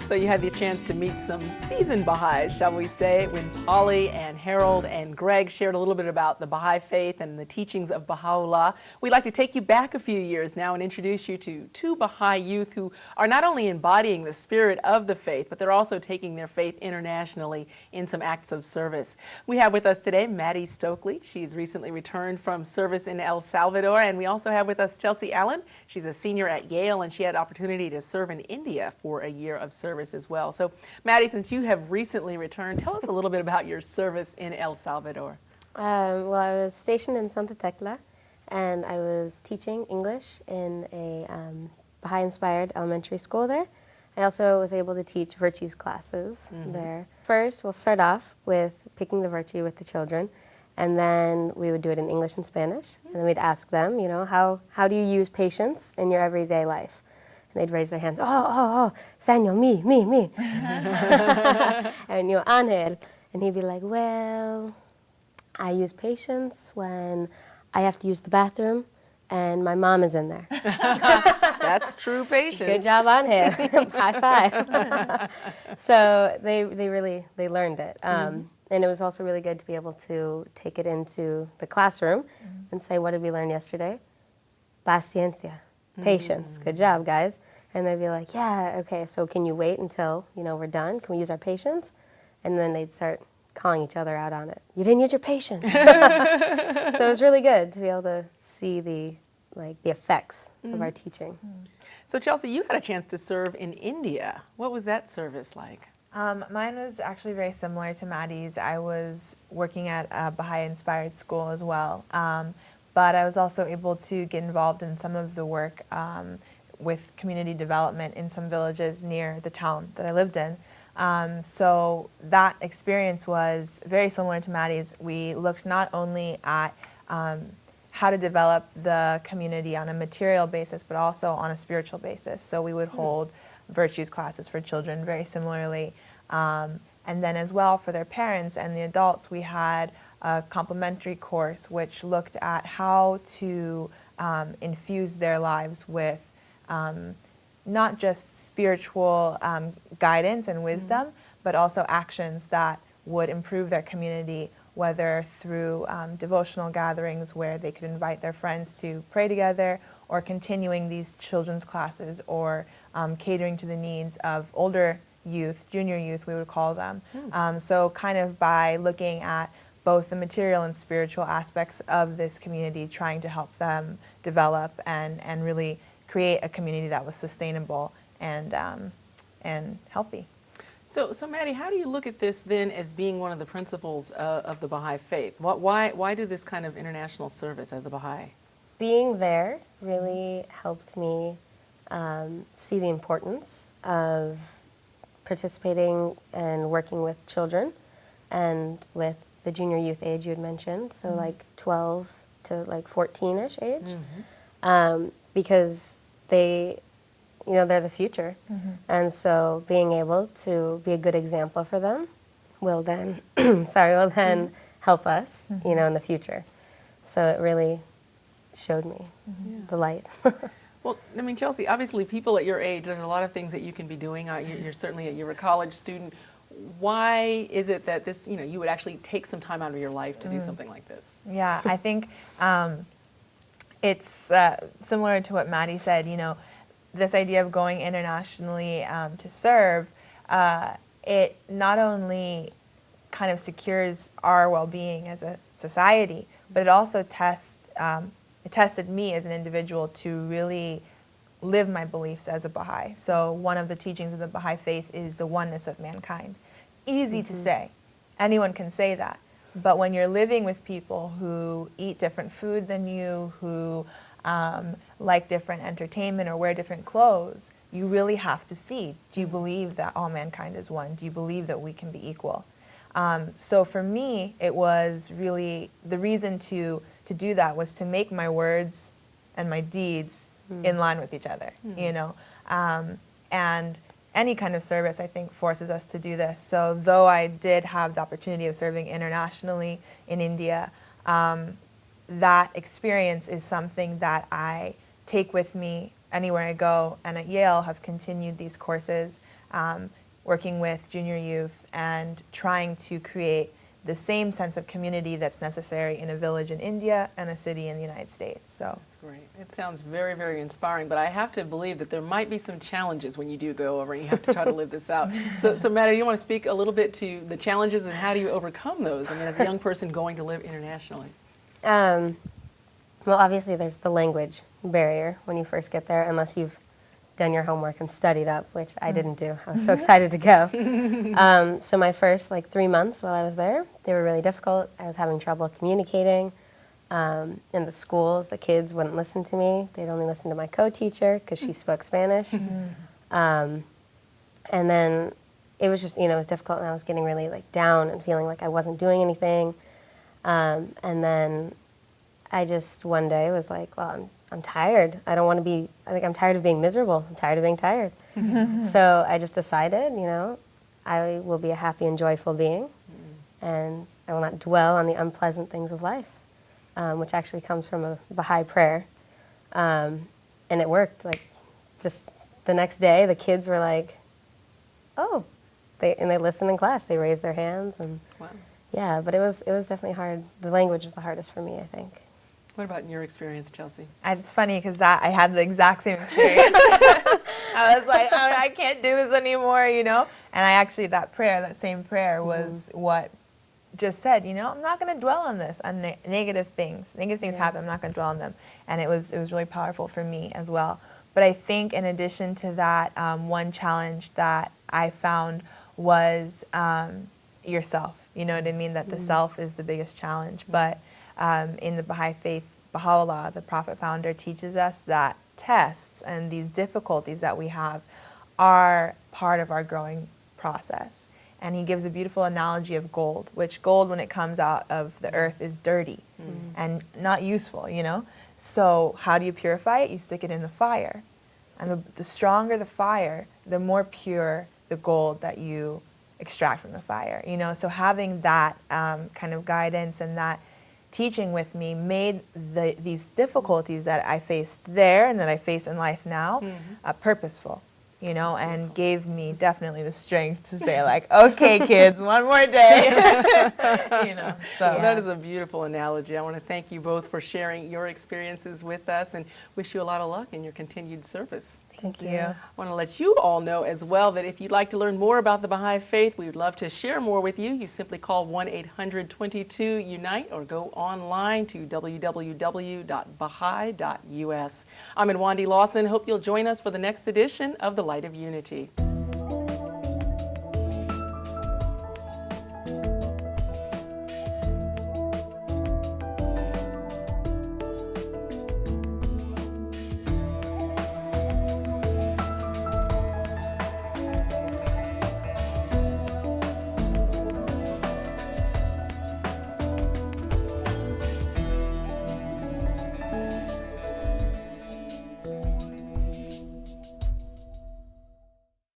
So you had the chance to meet some seasoned Baha'is, shall we say, when Polly and Harold and Greg shared a little bit about the Baha'i faith and the teachings of Baha'u'llah. We'd like to take you back a few years now and introduce you to two Baha'i youth who are not only embodying the spirit of the faith, but they're also taking their faith internationally in some acts of service. We have with us today Maddie Stokely. She's recently returned from service in El Salvador. And we also have with us Chelsea Allen. She's a senior at Yale, and she had opportunity to serve in India for a year of service as well. So, Maddie, since you have recently returned, tell us a little bit about your service in El Salvador. Well, I was stationed in Santa Tecla, and I was teaching English in a Baha'i-inspired elementary school there. I also was able to teach virtues classes there. First, we'll start off with picking the virtue with the children, and then we would do it in English and Spanish, and then we'd ask them, you know, how do you use patience in your everyday life? They'd raise their hands, oh, Señor, me. And you know, Ángel. And he'd be like, well, I use patience when I have to use the bathroom and my mom is in there. That's true patience. Good job, Ángel. High five. So they learned it. And it was also really good to be able to take it into the classroom and say, what did we learn yesterday? Paciencia. Patience. Good job, guys. And they'd be like, yeah, okay, so can you wait until, you know, we're done? Can we use our patience? And then they'd start calling each other out on it. You didn't use your patience. So it was really good to be able to see the effects of our teaching. So Chelsea, you had a chance to serve in India. What was that service like? Mine was actually very similar to Maddie's. I was working at a Baha'i-inspired school as well. But I was also able to get involved in some of the work with community development in some villages near the town that I lived in. So that experience was very similar to Maddie's. We looked not only at how to develop the community on a material basis, but also on a spiritual basis. So we would hold virtues classes for children very similarly. And then as well for their parents and the adults, we had a complementary course which looked at how to infuse their lives with not just spiritual guidance and wisdom, but also actions that would improve their community, whether through devotional gatherings where they could invite their friends to pray together, or continuing these children's classes, or catering to the needs of older youth, junior youth we would call them. So kind of by looking at both the material and spiritual aspects of this community, trying to help them develop and really create a community that was sustainable and healthy. So Maddie, how do you look at this then as being one of the principles of the Baha'i faith? Why do this kind of international service as a Baha'i? Being there really helped me see the importance of participating and working with children and with the junior youth age you had mentioned, so like 12 to like 14-ish age, because they, you know, they're the future. And so being able to be a good example for them will then, help us, you know, in the future. So it really showed me the light. Well, I mean, Chelsea, obviously people at your age, there's a lot of things that you can be doing. You're certainly you're a college student. Why is it that this, you know, you would actually take some time out of your life to do something like this? Yeah, I think it's similar to what Maddie said. You know, this idea of going internationally to serve, it not only kind of secures our well-being as a society, but it also tested me as an individual to really live my beliefs as a Baha'i. So one of the teachings of the Baha'i faith is the oneness of mankind. Easy to say. Anyone can say that. But when you're living with people who eat different food than you, who like different entertainment or wear different clothes, you really have to see, do you believe that all mankind is one? Do you believe that we can be equal? So for me, it was really, the reason to do that was to make my words and my deeds in line with each other, you know. And any kind of service, I think, forces us to do this. So though I did have the opportunity of serving internationally in India, that experience is something that I take with me anywhere I go, and at Yale have continued these courses, working with junior youth and trying to create the same sense of community that's necessary in a village in India and a city in the United States. So That's great. It sounds very, very inspiring, but I have to believe that there might be some challenges when you do go over and you have to try to live this out. So Maddie, do you want to speak a little bit to the challenges and how do you overcome those? I mean, as a young person going to live internationally. Well, obviously there's the language barrier when you first get there, unless you've done your homework and studied up, which I didn't do. I was so excited to go. So my first 3 months while I was there, they were really difficult. I was having trouble communicating. In the schools, the kids wouldn't listen to me. They'd only listen to my co-teacher because she spoke Spanish. And then it was just, it was difficult, and I was getting really down and feeling like I wasn't doing anything. And then I just one day was like, well, I'm tired. I don't want to be, I'm tired of being miserable. I'm tired of being tired. So I just decided, I will be a happy and joyful being, and I will not dwell on the unpleasant things of life, which actually comes from a Baha'i prayer. And it worked. Just the next day, the kids were like, oh, they listened in class. They raised their hands, and Wow. yeah, but it was definitely hard. The language was the hardest for me, I think. What about in your experience, Chelsea? it's funny because I had the exact same experience. I was like, oh, I can't do this anymore, And I actually, that same prayer was what just said, I'm not going to dwell on this, on negative things. Negative things happen, I'm not going to dwell on them. And it was really powerful for me as well. But I think in addition to that, one challenge that I found was yourself. You know what I mean? That the self is the biggest challenge. But in the Baha'i faith, Baha'u'llah, the Prophet founder, teaches us that tests and these difficulties that we have are part of our growing process. And he gives a beautiful analogy of gold, which gold, when it comes out of the earth, is dirty and not useful, So how do you purify it? You stick it in the fire. And the stronger the fire, the more pure the gold that you extract from the fire, So having that kind of guidance and that teaching with me made these difficulties that I faced there and that I face in life now purposeful, and gave me definitely the strength to say okay, kids, one more day, So Well, that is a beautiful analogy. I want to thank you both for sharing your experiences with us and wish you a lot of luck in your continued service. Thank you. Yeah. I want to let you all know as well that if you'd like to learn more about the Baha'i Faith, we would love to share more with you. You simply call 1-800-22-UNITE or go online to www.baha'i.us. I'm Nwandi Lawson. Hope you'll join us for the next edition of The Light of Unity.